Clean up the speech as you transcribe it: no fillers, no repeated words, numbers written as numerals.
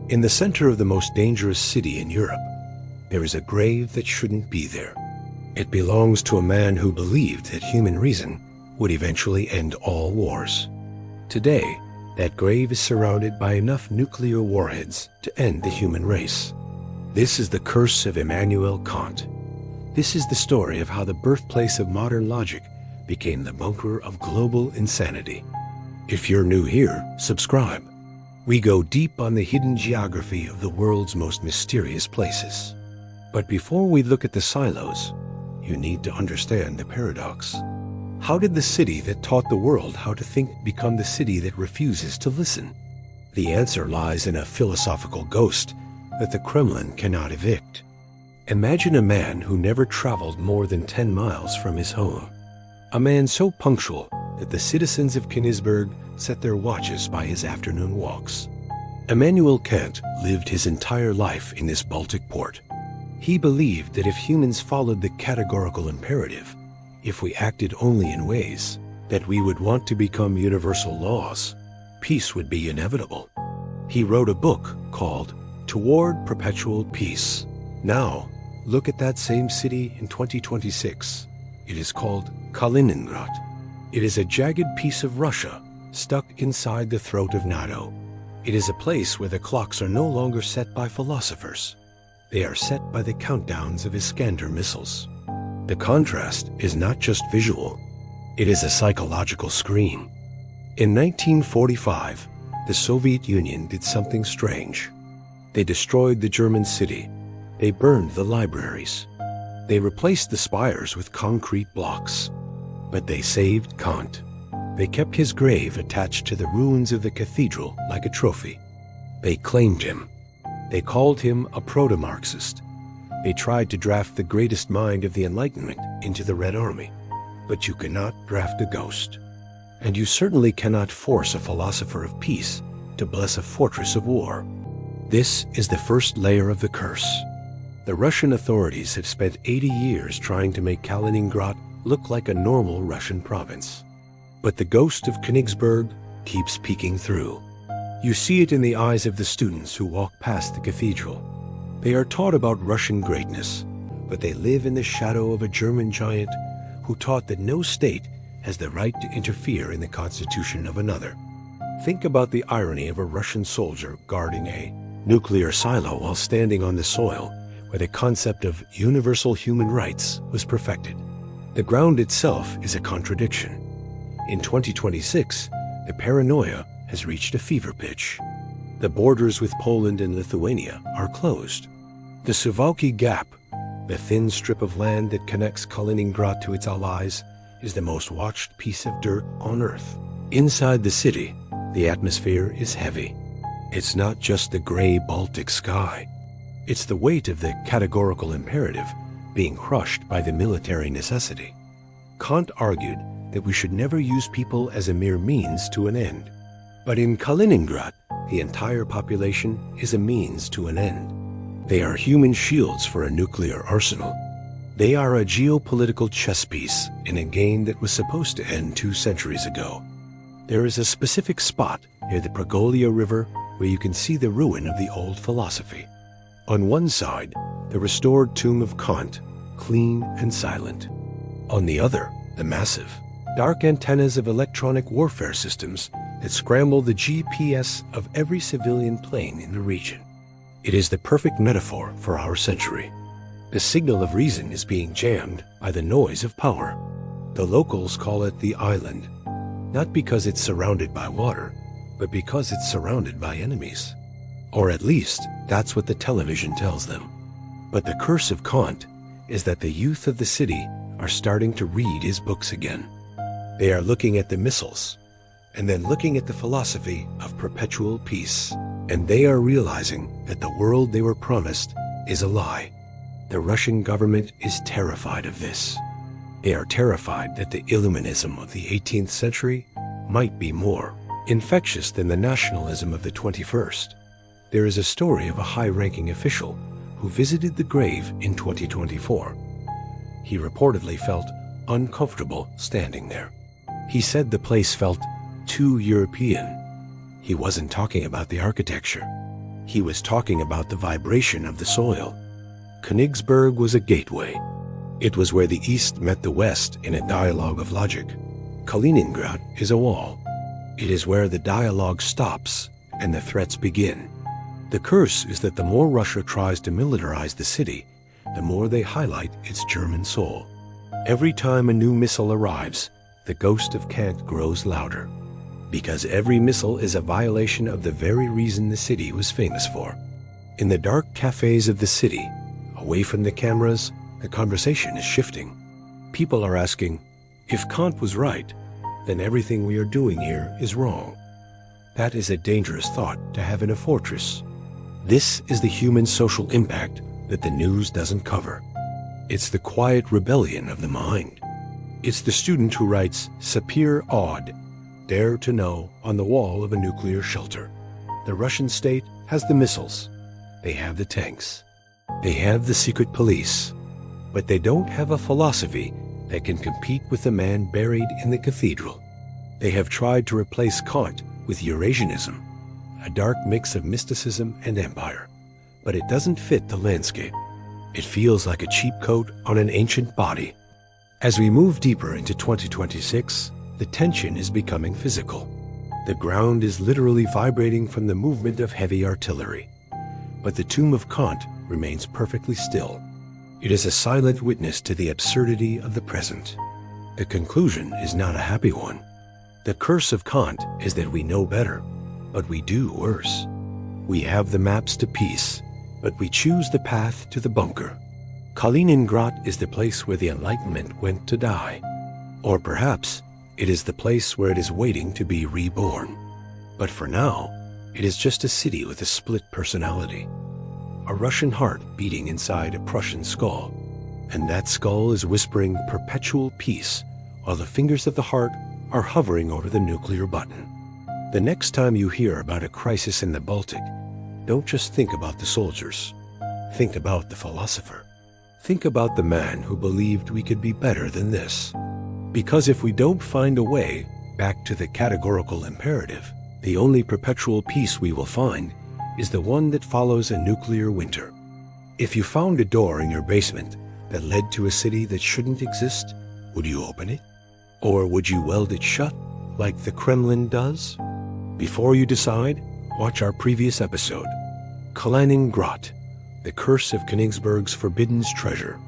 In the center of the most dangerous city in Europe, there is a grave that shouldn't be there. It belongs to a man who believed that human reason would eventually end all wars. Today, that grave is surrounded by enough nuclear warheads to end the human race. This is the curse of Immanuel Kant. This is the story of how the birthplace of modern logic became the bunker of global insanity. If you're new here, subscribe. We go deep on the hidden geography of the world's most mysterious places. But before we look at the silos, you need to understand the paradox. How did the city that taught the world how to think become the city that refuses to listen? The answer lies in a philosophical ghost that the Kremlin cannot evict. Imagine a man who never traveled more than 10 miles from his home. A man so punctual that the citizens of Königsberg set their watches by his afternoon walks. Immanuel Kant lived his entire life in this Baltic port. He believed that if humans followed the categorical imperative, if we acted only in ways that we would want to become universal laws, peace would be inevitable. He wrote a book called Toward Perpetual Peace. Now, look at that same city in 2026. It is called Kaliningrad. It is a jagged piece of Russia stuck inside the throat of NATO. It is a place where the clocks are no longer set by philosophers. They are set by the countdowns of Iskander missiles. The contrast is not just visual, it is a psychological scream. In 1945, the Soviet Union did something strange. They destroyed the German city. They burned the libraries. They replaced the spires with concrete blocks. But they saved Kant. They kept his grave attached to the ruins of the cathedral like a trophy. They claimed him. They called him a proto-Marxist. They tried to draft the greatest mind of the Enlightenment into the Red Army. But you cannot draft a ghost. And you certainly cannot force a philosopher of peace to bless a fortress of war. This is the first layer of the curse. The Russian authorities have spent 80 years trying to make Kaliningrad look like a normal Russian province. But the ghost of Königsberg keeps peeking through. You see it in the eyes of the students who walk past the cathedral. They are taught about Russian greatness, but they live in the shadow of a German giant who taught that no state has the right to interfere in the constitution of another. Think about the irony of a Russian soldier guarding a nuclear silo while standing on the soil where the concept of universal human rights was perfected. The ground itself is a contradiction. In 2026, the paranoia has reached a fever pitch. The borders with Poland and Lithuania are closed. The Suwałki Gap, the thin strip of land that connects Kaliningrad to its allies, is the most watched piece of dirt on Earth. Inside the city, the atmosphere is heavy. It's not just the gray Baltic sky. It's the weight of the categorical imperative being crushed by the military necessity. Kant argued that we should never use people as a mere means to an end. But in Kaliningrad, the entire population is a means to an end. They are human shields for a nuclear arsenal. They are a geopolitical chess piece in a game that was supposed to end 2 centuries ago. There is a specific spot near the Pragolia River where you can see the ruin of the old philosophy. On one side, the restored tomb of Kant, clean and silent. On the other, the massive, dark antennas of electronic warfare systems that scramble the GPS of every civilian plane in the region. It is the perfect metaphor for our century. The signal of reason is being jammed by the noise of power. The locals call it the island, not because it's surrounded by water, but because it's surrounded by enemies. Or at least, that's what the television tells them. But the curse of Kant is that the youth of the city are starting to read his books again. They are looking at the missiles, and then looking at the philosophy of perpetual peace. And they are realizing that the world they were promised is a lie. The Russian government is terrified of this. They are terrified that the Illuminism of the 18th century might be more infectious than the nationalism of the 21st. There is a story of a high-ranking official who visited the grave in 2024. He reportedly felt uncomfortable standing there. He said the place felt too European. He wasn't talking about the architecture. He was talking about the vibration of the soil. Königsberg was a gateway. It was where the East met the West in a dialogue of logic. Kaliningrad is a wall. It is where the dialogue stops and the threats begin. The curse is that the more Russia tries to militarize the city, the more they highlight its German soul. Every time a new missile arrives, the ghost of Kant grows louder, because every missile is a violation of the very reason the city was famous for. In the dark cafes of the city, away from the cameras, the conversation is shifting. People are asking, if Kant was right, then everything we are doing here is wrong. That is a dangerous thought to have in a fortress. This is the human social impact that the news doesn't cover. It's the quiet rebellion of the mind. It's the student who writes, Sapir Aud, dare to know, on the wall of a nuclear shelter. The Russian state has the missiles. They have the tanks. They have the secret police. But they don't have a philosophy that can compete with the man buried in the cathedral. They have tried to replace Kant with Eurasianism, a dark mix of mysticism and empire. But it doesn't fit the landscape. It feels like a cheap coat on an ancient body. As we move deeper into 2026, the tension is becoming physical. The ground is literally vibrating from the movement of heavy artillery. But the tomb of Kant remains perfectly still. It is a silent witness to the absurdity of the present. The conclusion is not a happy one. The curse of Kant is that we know better, but we do worse. We have the maps to peace, but we choose the path to the bunker. Kaliningrad is the place where the Enlightenment went to die. Or perhaps it is the place where it is waiting to be reborn. But for now, it is just a city with a split personality. A Russian heart beating inside a Prussian skull. And that skull is whispering perpetual peace, while the fingers of the heart are hovering over the nuclear button. The next time you hear about a crisis in the Baltic, don't just think about the soldiers. Think about the philosopher. Think about the man who believed we could be better than this. Because if we don't find a way back to the categorical imperative, the only perpetual peace we will find is the one that follows a nuclear winter. If you found a door in your basement that led to a city that shouldn't exist, would you open it? Or would you weld it shut like the Kremlin does? Before you decide, watch our previous episode, Kaliningrad, the curse of Königsberg's forbidden treasure.